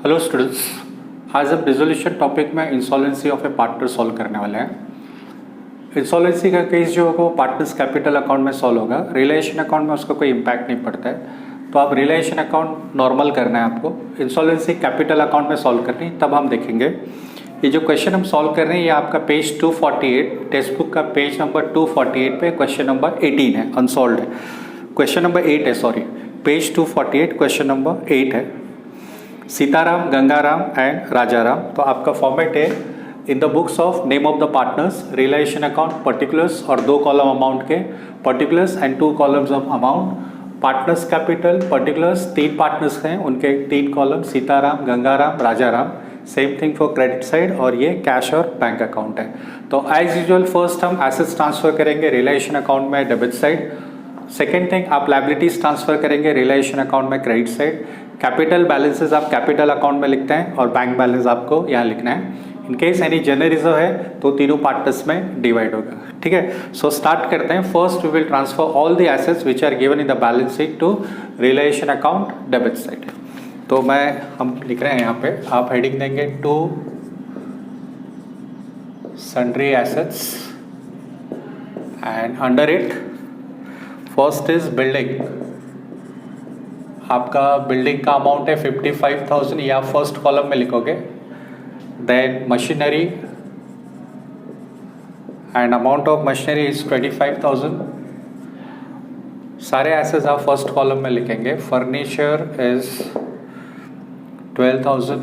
Hello students, आज हम resolution topic में insolvency of A partner solve करने वाले हैं। इंसॉल्वेंसी का केस जो होगा वो पार्टनर्स कैपिटल अकाउंट में सॉल्व होगा। रिलेशन अकाउंट में उसका कोई इम्पैक्ट नहीं पड़ता है, तो आप रिलेशन अकाउंट नॉर्मल करना है आपको, इंसॉल्वेंसी कैपिटल अकाउंट में सॉल्व करनी है, तब हम देखेंगे। ये जो क्वेश्चन हम सॉल्व कर रहे हैं ये आपका पेज 248 टेक्स्ट बुक का पेज नंबर 248 पे क्वेश्चन नंबर 18 है, अनसॉल्व है। क्वेश्चन नंबर 8 है, सॉरी, पेज 248 क्वेश्चन नंबर 8 है। सीताराम, गंगाराम एंड राजाराम। तो आपका फॉर्मेट है in the books of name of the partners, realisation account, particulars और 2 कॉलम अमाउंट के, particulars and 2 columns of amount, partners capital, particulars 3 partners हैं उनके 3 column, Sitaram, Gangaram, Rajaram. Same thing for credit side, और ये कैश और बैंक अकाउंट है। तो as usual first हम एसेट्स ट्रांसफर करेंगे रिलेशन अकाउंट में डेबिट साइड। सेकेंड थिंग आप लायबिलिटीज ट्रांसफर करेंगे रिलेशन अकाउंट में क्रेडिट साइड। कैपिटल बैलेंसेस आप कैपिटल अकाउंट में लिखते हैं और बैंक बैलेंस आपको यहाँ लिखना है। In case any general reserve है तो तीनों पार्टनर्स में डिवाइड होगा, ठीक है। सो स्टार्ट करते हैं। First we will transfer all the assets which are given in the balance sheet to relation account debit side. तो हम लिख रहे हैं यहाँ पे, आप हेडिंग देंगे to sundry assets and under it first is building. आपका बिल्डिंग का अमाउंट है 55,000, या फर्स्ट कॉलम में लिखोगे। Then machinery and amount of machinery is 25,000। सारे एसेट्स आप फर्स्ट कॉलम में लिखेंगे। Furniture is 12,000।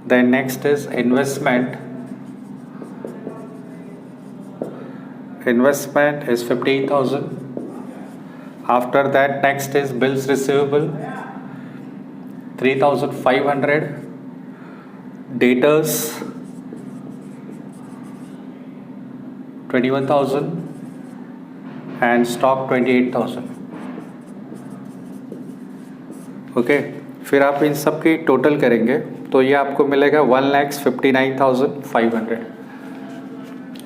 Then next is investment is 15,000. After that next is bills receivable 3,500. Debtors 21,000 and stock 28,000. Okay, फिर आप इन सब की टोटल करेंगे तो ये आपको मिलेगा 1,59,500।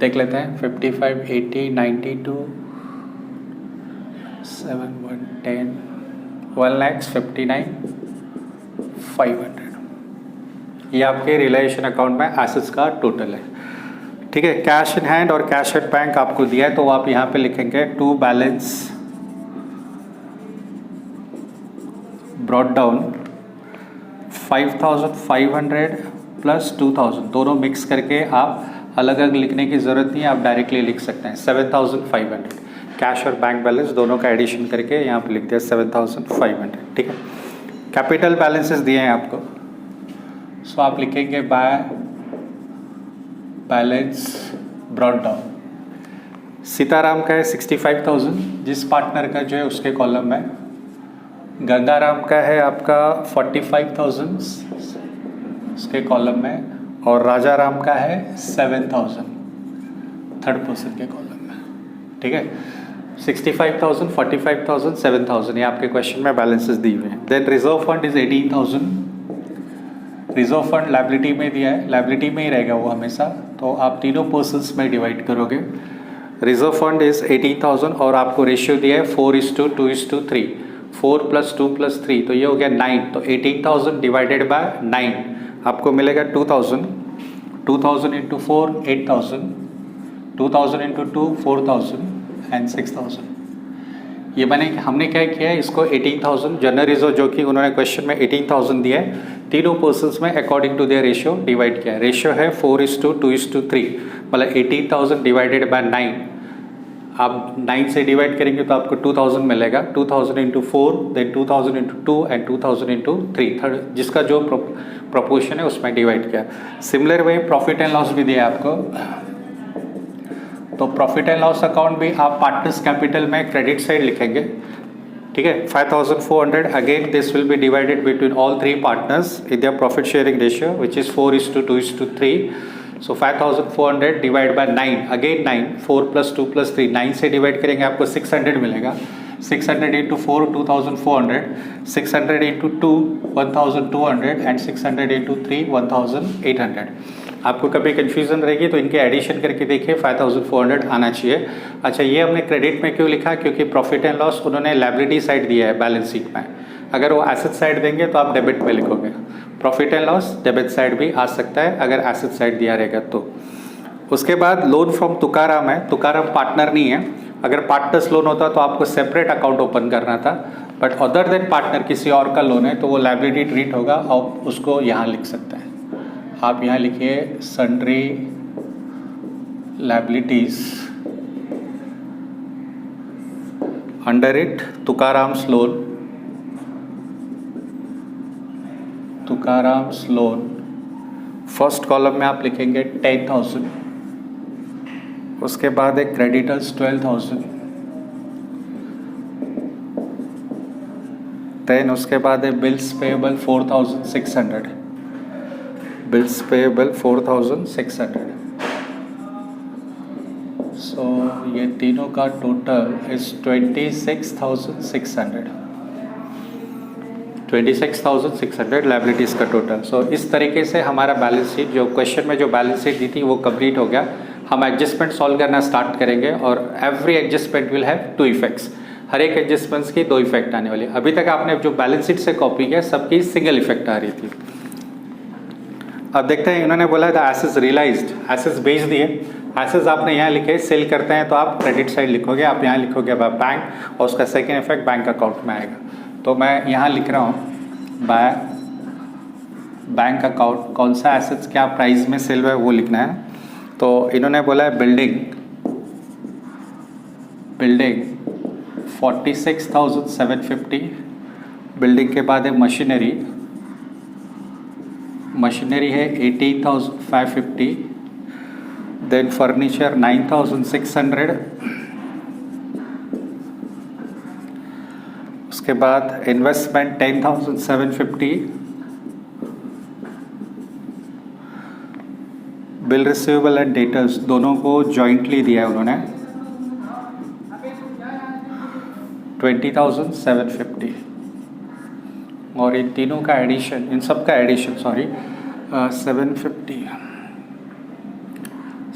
देख लेते हैं 55, 80, 92, 7, 1, 10, 1,59,500। ये आपके रिलेशन अकाउंट में एसेट्स का टोटल है, ठीक है। कैश इन हैंड और कैश एट बैंक आपको दिया है तो आप यहाँ पे लिखेंगे to balance brought down 5,500 plus 2,000, दोनों मिक्स करके आप अलग अलग लिखने की ज़रूरत नहीं है, आप डायरेक्टली लिख सकते हैं 7,500। कैश और बैंक बैलेंस दोनों का एडिशन करके यहाँ पे लिख दिया 7,500, ठीक है। कैपिटल बैलेंसेस दिए हैं आपको, सो आप लिखेंगे by balance brought down. Sitaram का है 65,000, जिस पार्टनर का जो है उसके कॉलम में। गंगाराम का है आपका 45,000 उसके कॉलम में, और राजाराम का है 7,000 थर्ड पर्सन के कॉलम में, ठीक है। 65,000, 45,000, 7,000 ये आपके क्वेश्चन में बैलेंसेस दिए हुए हैं। Then reserve fund is 18,000। Reserve fund liability में दिया है, लायबिलिटी में ही रहेगा वो हमेशा, तो आप तीनों पर्सन्स में डिवाइड करोगे। रिजर्व फंड इज 18,000 और आपको रेशियो दिया है 4:2:3, 4 + 2 + 3, तो ये हो गया 9। तो 18,000 डिवाइडेड बाय 9 आपको मिलेगा 2,000। 2,000 × 4 8,000, 2,000 × 2 4,000 एंड 6,000। ये हमने क्या किया है, इसको 18,000 जनरल रिजर्व जो कि उन्होंने क्वेश्चन में 18,000 दिया है, तीनों पर्सन्स में according to their ratio divide किया है। रेशियो है 4:2:3, मतलब 18,000 डिवाइडेड बाय 9। आप 9 से डिवाइड करेंगे तो आपको 2,000 मिलेगा। 2,000 × 4, देन 2,000 × 2 एंड 2,000 × 3, थर्ड जिसका जो प्रोपोर्शन है उसमें डिवाइड किया। Similar way profit and loss भी दिया आपको, तो प्रॉफिट एंड लॉस अकाउंट भी आप पार्टनर्स कैपिटल में क्रेडिट साइड लिखेंगे, ठीक है। 5,400 again this will be divided between all 3 partners in their profit sharing ratio which is 4:2:3। So 5,400 divide by 9, again 9, 4 + 2 + 3, 9 से डिवाइड करेंगे आपको 600 मिलेगा। 600 × 4 2,400, 600 × 2 1,200 एंड 600 × 3 1,800। आपको कभी कन्फ्यूज़न रहेगी तो इनके एडिशन करके देखिए 5400 आना चाहिए। अच्छा, ये हमने क्रेडिट में क्यों लिखा, क्योंकि प्रॉफिट एंड लॉस उन्होंने लायबिलिटी साइड दिया है बैलेंस शीट में, अगर वो एसेट साइड देंगे तो आप डेबिट में लिखोगे। Profit and loss debit side भी आ सकता है अगर एसेट साइड दिया रहेगा तो। उसके बाद लोन फ्रॉम तुकाराम है, तुकाराम पार्टनर नहीं है। अगर पार्टनर्स लोन होता तो आपको सेपरेट अकाउंट ओपन करना था, बट अदर देन पार्टनर किसी और का लोन है तो वो लायबिलिटी ट्रीट होगा और उसको यहाँ लिख सकता है। आप यहाँ लिखिए sundry liabilities under it Tukaram's loan, Tukaram's loan. First column में आप लिखेंगे 10,000, उसके बाद एक क्रेडिटर्स 12,000, देन उसके बाद है बिल्स पेएबल 4,600, बिल्स पेएबल 4,600। सो ये तीनों का टोटल इज 26,600, 26,600 लायबिलिटीज़ का टोटल। सो इस तरीके से हमारा बैलेंस शीट, जो क्वेश्चन में जो बैलेंस शीट दी थी वो कंप्लीट हो गया। हम एडजस्टमेंट सॉल्व करना स्टार्ट करेंगे और every adjustment will have 2 effects. हर एक एडजस्टमेंट्स की 2 इफेक्ट आने वाली। अभी तक आपने जो बैलेंस शीट से कॉपी किया सबकी सिंगल इफेक्ट आ रही थी। अब देखते हैं, इन्होंने बोला था एसेट्स रियलाइज्ड, एसेट्स बेच दिए। एसेट्स आपने यहाँ लिखे, सेल करते हैं तो आप क्रेडिट साइड लिखोगे, आप यहाँ लिखोगे बाय बैंक और उसका सेकेंड इफेक्ट बैंक अकाउंट में आएगा। तो मैं यहाँ लिख रहा हूँ बाय बैंक अकाउंट, कौन सा एसेट्स क्या प्राइस में सेल हुआ है वो लिखना है। तो इन्होंने बोला है बिल्डिंग 46,750, बिल्डिंग के बाद है मशीनरी है 18,550, देन फर्नीचर 9,600, उसके बाद investment 10,750, bill receivable and debtors दोनों को जॉइंटली दिया है उन्होंने 20,750, और इन तीनों का एडिशन, इन सब का एडिशन 750,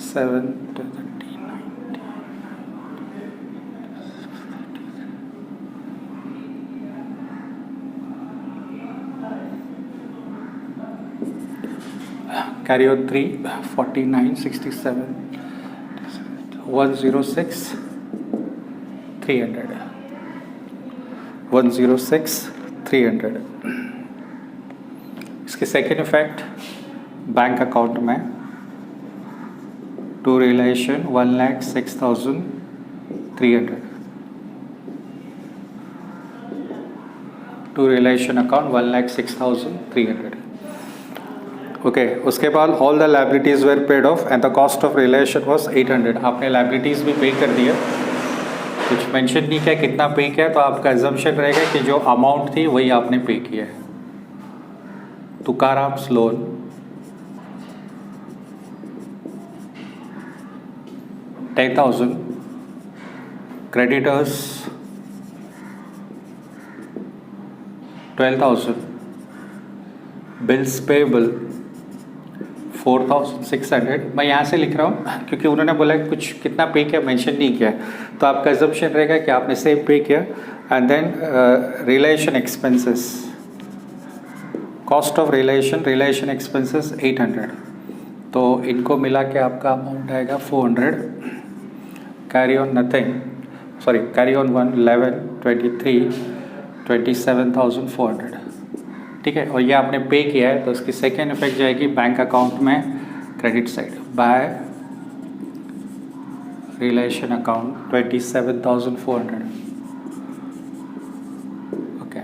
7 carry on 3 49 67 106 300 106 300। इसके सेकेंड इफेक्ट बैंक अकाउंट में to realisation 1,06,300, to realisation account 1,06,300। Okay, उसके बाद all the liabilities were paid off and the cost of realisation was 800। आपने लायबिलिटीज भी पे कर दिया, कुछ मेंशन नहीं किया कितना पे किया, तो आपका एजम्पशन रहेगा कि जो अमाउंट थी वही आपने पे किया है। तुकाराम्स लोन 10,000, क्रेडिटर्स 12,000, बिल्स पेएबल 4,600। मैं यहाँ से लिख रहा हूँ क्योंकि उन्होंने बोला कि कुछ कितना पे किया मेंशन नहीं किया, तो आपका एजम्पशन रहेगा कि आपने सेम पे किया। And then realisation expenses, cost of realisation expenses 800, तो इनको मिला के आपका अमाउंट आएगा 400। Carry on nothing, sorry carry on 1 11 23 27,400, ठीक है। और ये आपने पे किया है तो उसकी सेकेंड इफेक्ट जाएगी बैंक अकाउंट में credit side by realisation account 27,400। Okay,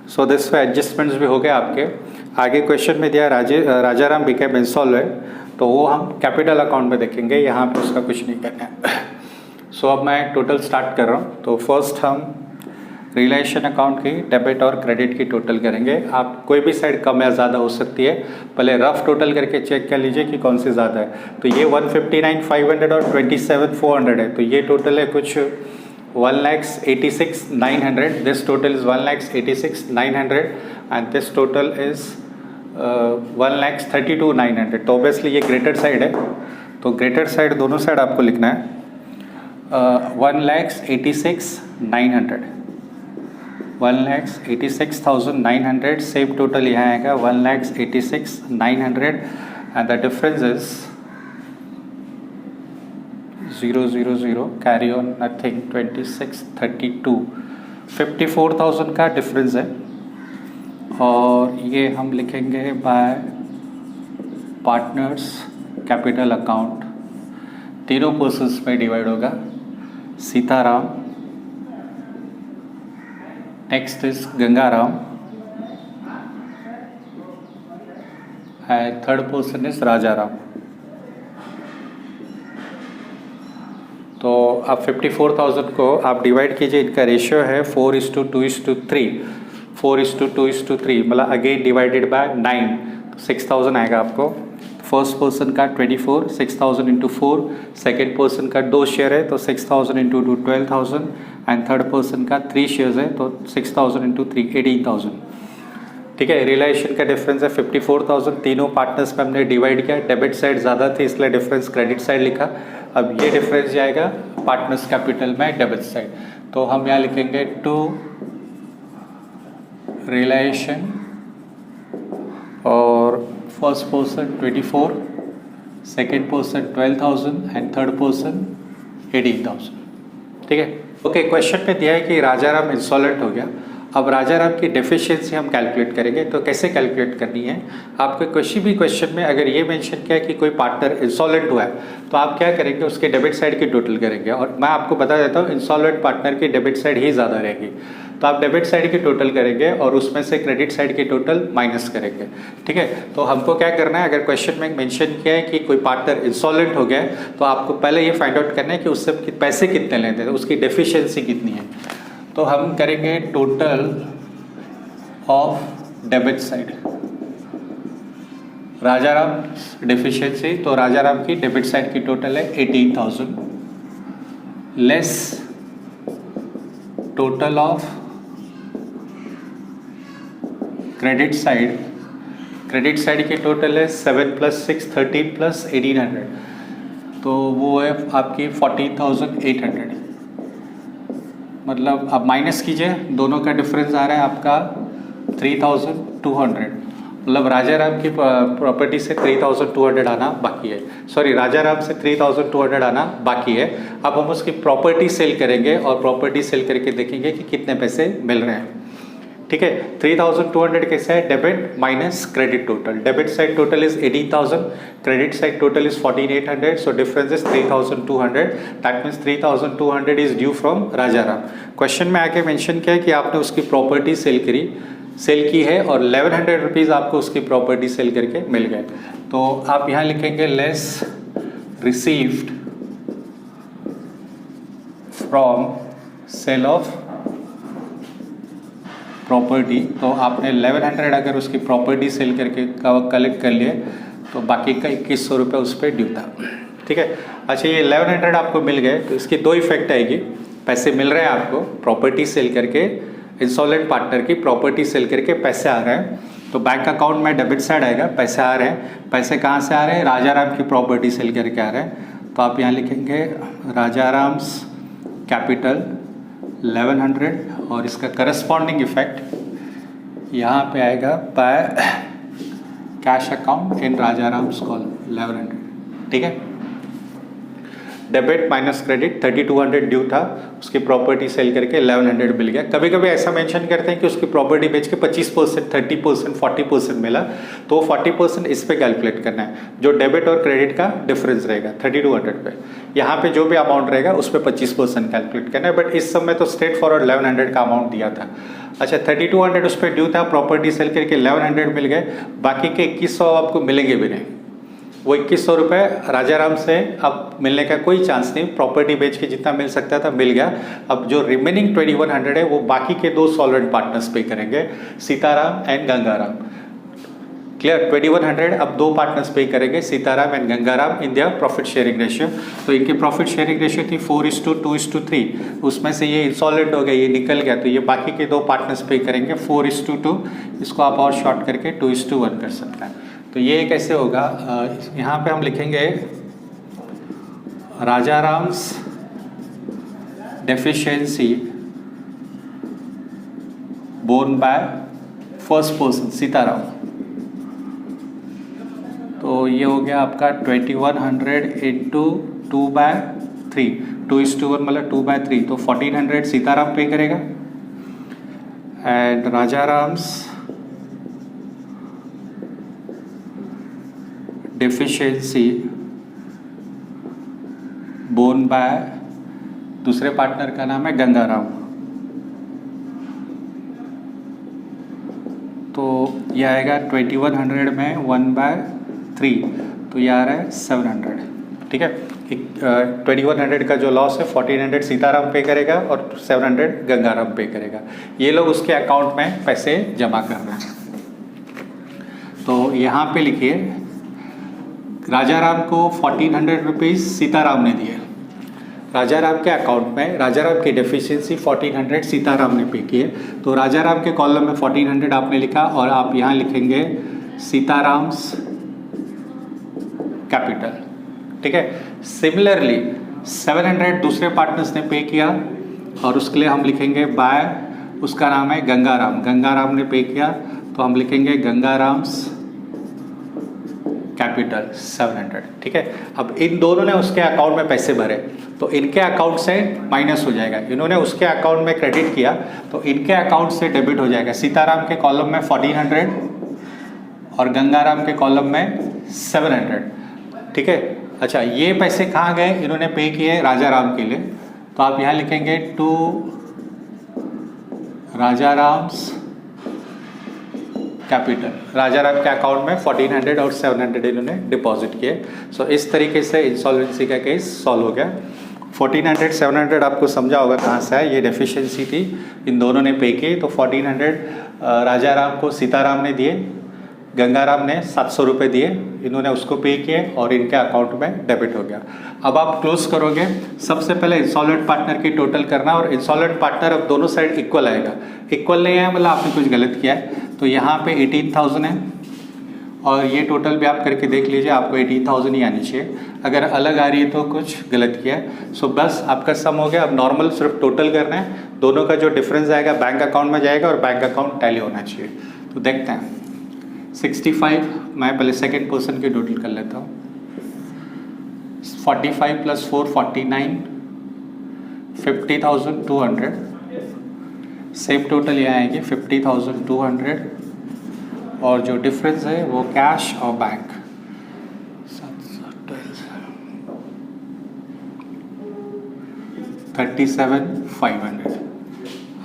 so this adjustments भी हो गए आपके। आगे क्वेश्चन में दिया राजाराम बिकेम इंसॉल्वेंट, तो वो हम कैपिटल अकाउंट में देखेंगे, यहाँ पे उसका कुछ नहीं करना है। सो अब मैं टोटल स्टार्ट कर रहा हूँ। तो फर्स्ट हम रियलाइजेशन अकाउंट की डेबिट और क्रेडिट की टोटल करेंगे। आप कोई भी साइड कम या ज़्यादा हो सकती है, पहले रफ टोटल करके चेक कर लीजिए कि कौन सी ज़्यादा है। तो ये 159,500 और 27,400 है, तो ये टोटल है कुछ 1,86,900। This total is 1,86,900 and this total is 1,32,900। तो ऑब्वियसली ये ग्रेटर साइड है, तो ग्रेटर साइड दोनों साइड आपको लिखना है 1,86,900, 1,86,900, सेम टोटल यहाँ आएगा 1,86,900 and the difference is 000 carry on nothing 2632, 54,000 का डिफरेंस है। और ये हम लिखेंगे बाय पार्टनर्स कैपिटल अकाउंट, तीनों पर्सन्स में डिवाइड होगा। Sitaram, next is Gangaram and third person is Rajaram. तो आप 54,000 को आप डिवाइड कीजिए, इनका रेशियो है 4:2:3, 4:2:3, मतलब अगेन डिवाइडेड बाय 9, तो 6,000 आएगा आपको। फर्स्ट पर्सन का 24, 6,000 इंटू 4, सेकेंड पर्सन का 2 शेयर है तो 6,000 इंटू 2 12,000 एंड थर्ड पर्सन का 3 शेयर्स है तो 6,000 इंटू 3 18,000। ठीक है, रियलाइजेशन का डिफरेंस है 54,000, तीनों पार्टनर्स में हमने डिवाइड किया, डेबिट साइड ज़्यादा थी इसलिए डिफरेंस क्रेडिट साइड लिखा। अब ये डिफरेंस जाएगा पार्टनर्स कैपिटल में डेबिट साइड, तो हम यहाँ लिखेंगे टू रियलाइजेशन और first person 24, second person 12,000 and third person 18,000। ठीक है, ओके। क्वेश्चन में दिया है कि राजाराम इंसॉल्वेंट हो गया। अब राजाराम की डेफिशिएंसी हम कैलकुलेट करेंगे, तो कैसे कैलकुलेट करनी है आपके किसी भी क्वेश्चन में अगर ये मेंशन किया है कि कोई पार्टनर इंसॉल्वेंट हुआ है तो आप क्या करेंगे, उसके डेबिट साइड की टोटल करेंगे। और मैं आपको बता देता हूँ इंसॉल्वेंट पार्टनर की डेबिट साइड ही ज़्यादा रहेगी, तो आप डेबिट साइड की टोटल करेंगे और उसमें से क्रेडिट साइड की टोटल माइनस करेंगे। ठीक है, तो हमको क्या करना है, अगर क्वेश्चन में मेंशन किया है कि कोई पार्टनर इंसॉल्वेंट हो गया है तो आपको पहले ये फाइंड आउट करना है कि उससे पैसे कितने लेते हैं, उसकी डेफिशिएंसी कितनी है। तो हम करेंगे total of debit side, Rajaram deficiency, तो राजाराम की डेबिट साइड की टोटल है 18,000 less total of credit side, credit side की टोटल है 7 + 6 13 + 1,800, तो वो है आपकी 14,800। मतलब आप माइनस कीजिए, दोनों का डिफरेंस आ रहा है आपका 3,200, मतलब राजाराम की प्रॉपर्टी से 3,200 आना बाकी है, सॉरी राजाराम से 3,200 आना बाकी है। अब हम उसकी प्रॉपर्टी सेल करेंगे और प्रॉपर्टी सेल करके देखेंगे कि कितने पैसे मिल रहे हैं। ठीक है, 3,200 कैसे है, debit minus credit total, debit side total is 18,000, credit side total is 14,800, so difference is 3,200, that means 3,200 is due from Rajaram. Question में आके मेंशन किया है कि आपने उसकी प्रॉपर्टी सेल की है और 1,100 रुपीज़ आपको उसकी प्रॉपर्टी सेल करके मिल गए, तो आप यहाँ लिखेंगे less received from sale of property. तो आपने 1,100 अगर उसकी प्रॉपर्टी सेल करके कलेक्ट कर लिए तो बाकी का 2,100 रुपये उस पर ड्यू था। ठीक है, अच्छा ये 1,100 आपको मिल गए तो इसकी 2 इफेक्ट आएगी, पैसे मिल रहे हैं आपको प्रॉपर्टी सेल करके, इंसॉल्वेंट पार्टनर की प्रॉपर्टी सेल करके पैसे आ रहे हैं, तो बैंक अकाउंट में डेबिट साइड आएगा, पैसे आ रहे हैं। पैसे कहाँ से आ रहे हैं, राजाराम की प्रॉपर्टी सेल करके आ रहे हैं, तो आप यहाँ लिखेंगे राजाराम्स कैपिटल 1,100 और इसका करस्पॉन्डिंग इफेक्ट यहाँ पे आएगा by cash account in Rajaram's call 1,100। ठीक है, डेबिट माइनस क्रेडिट 3,200 ड्यू था, उसकी प्रॉपर्टी सेल करके 1,100 मिल गया। कभी कभी ऐसा मेंशन करते हैं कि उसकी प्रॉपर्टी बेच के 25%, 30%, 40% मिला, तो 40% इस पे कैलकुलेट करना है, जो डेबिट और क्रेडिट का डिफरेंस रहेगा 3,200 पे, यहाँ पे जो भी अमाउंट रहेगा उस पर 25% कैलकुलेट करना है। बट इस समय तो स्ट्रेट फॉरवर्ड 1,100 का अमाउंट दिया था। अच्छा 3,200 उस पर ड्यू था, प्रॉपर्टी सेल करके 1,100 मिल गए, बाकी के 2,100 आपको मिलेंगे भी नहीं, वो 2,100 रुपये राजाराम से अब मिलने का कोई चांस नहीं, प्रॉपर्टी बेच के जितना मिल सकता था मिल गया। अब जो रिमेनिंग 2,100 है वो बाकी के 2 सॉल्वेंट पार्टनर्स पे करेंगे, सीताराम एंड गंगाराम। क्लियर, 2,100 अब 2 पार्टनर्स पे करेंगे, Sitaram and Gangaram in their profit sharing ratio. तो इनकी प्रॉफिट शेयरिंग रेशियो थी 4:2:3, उसमें से ये इंसॉल्वेंट हो गया, ये निकल गया, तो ये बाकी के 2 पार्टनर्स पे करेंगे 4:2, इसको आप और शॉर्ट करके 2:1 कर सकते हैं। तो ये कैसे होगा, यहाँ पे हम लिखेंगे Rajaram's deficiency borne by first person Sitaram. तो ये हो गया आपका 2100 इंटू 2/3, 2:1 मतलब 2/3, तो 1400 सीताराम पे करेगा। And Rajaram's deficiency borne by दूसरे पार्टनर का नाम है गंगाराम। तो यह आएगा 2100 में 1/3, तो यह आ रहा है 700। ठीक है, 2100 का जो लॉस है 1400 सीताराम पे करेगा और 700 गंगाराम पे करेगा। ये लोग उसके अकाउंट में पैसे जमा कर रहे हैं। तो यहाँ पे लिखिए राजा राम को 1400 रुपीज़ सीताराम ने दिए। राजा राम के अकाउंट में राजा राम की डेफिशिएंसी 1400 सीताराम ने पे किए। तो राजा राम के कॉलम में 1400 आपने लिखा और आप यहाँ लिखेंगे सीताराम्स कैपिटल। ठीक है, सिमिलरली 700 दूसरे पार्टनर्स ने पे किया और उसके लिए हम लिखेंगे बाय, उसका नाम है गंगाराम। गंगाराम ने पे किया तो हम लिखेंगे गंगाराम्स कैपिटल 700। ठीक है, अब इन दोनों ने उसके अकाउंट में पैसे भरे तो इनके अकाउंट से माइनस हो जाएगा। इन्होंने उसके अकाउंट में क्रेडिट किया तो इनके अकाउंट से डेबिट हो जाएगा। सीताराम के कॉलम में 1400 और गंगाराम के कॉलम में 700। ठीक है, अच्छा ये पैसे कहाँ गए? इन्होंने पे किए राजा राम के लिए, तो आप यहाँ लिखेंगे टू राजा राम्स कैपिटल। राजा राम के अकाउंट में 1400 और 700 इन्होंने डिपॉजिट किए। सो इस तरीके से इंसॉल्वेंसी का केस सॉल्व हो गया। 1400 700 आपको समझा होगा कहाँ से है, ये डेफिशिएंसी थी, इन दोनों ने पे की। तो 1400 राजा राम को सीताराम ने दिए, गंगाराम ने 700 रुपये दिए, इन्होंने उसको पे किए और इनके अकाउंट में डेबिट हो गया। अब आप क्लोज करोगे, सबसे पहले इंसॉल्वेंट पार्टनर की टोटल करना और इंसॉल्वेंट पार्टनर अब दोनों साइड इक्वल आएगा। इक्वल नहीं है मतलब आपने कुछ गलत किया है, तो यहाँ पे 18,000 है और ये टोटल भी आप करके देख लीजिए, आपको 18,000 ही आनी चाहिए। अगर अलग आ रही है तो कुछ गलत किया है। सो बस आपका सम हो गया। अब नॉर्मल सिर्फ टोटल करना है, दोनों का जो डिफरेंस आएगा बैंक अकाउंट में जाएगा और बैंक अकाउंट टैली होना चाहिए। तो देखते हैं 65, मैं पहले सेकेंड पर्सन की टोटल कर लेता हूँ। 45 + 4 49, 50,200। सेम टोटल यहाँ आएगी 50,200 और जो डिफरेंस है वो कैश और बैंक 37,500।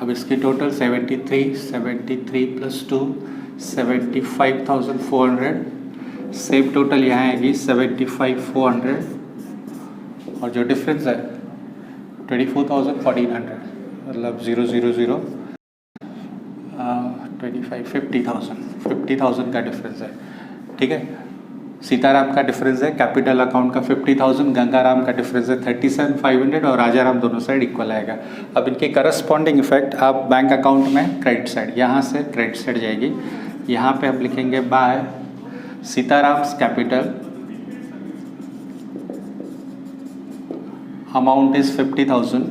अब इसकी टोटल 73 + 2 75,400। सेम टोटल यहाँ आएगी 75,400 और जो डिफरेंस है 24,1400 मतलब 000 25 50,000 का डिफरेंस है। ठीक है, सीताराम का डिफरेंस है कैपिटल अकाउंट का 50,000, गंगाराम का डिफरेंस है 37,500 और राजाराम दोनों साइड इक्वल आएगा। अब इनके करस्पॉन्डिंग इफेक्ट आप बैंक अकाउंट में क्रेडिट साइड, यहाँ से क्रेडिट साइड जाएगी, यहाँ पे हम लिखेंगे by Sitaram's capital, amount is 50,000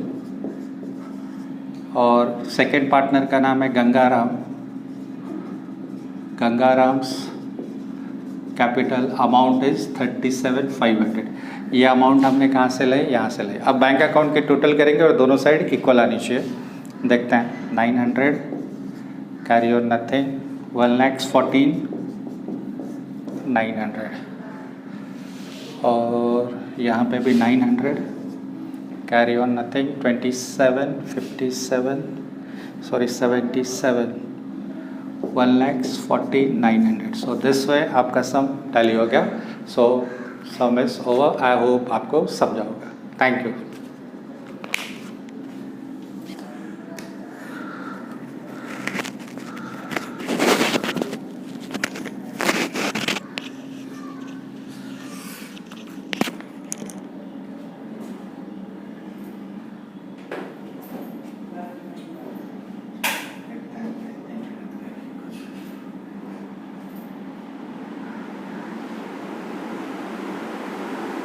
और सेकेंड पार्टनर का नाम है Gangaram, Gangaram's capital, amount is 37,500। ये अमाउंट हमने कहाँ से लाए? यहाँ से लाए। अब बैंक अकाउंट के टोटल करेंगे और दोनों साइड इक्वल आनी चाहिए। देखते हैं 900 कैरी ऑन नथिंग, 1,14,900 और यहाँ पे भी 900 carry on nothing, 77 77 1,40,900। So this way आपका सम टैली हो गया। So sum is over. I hope आपको समझा होगा। Thank you.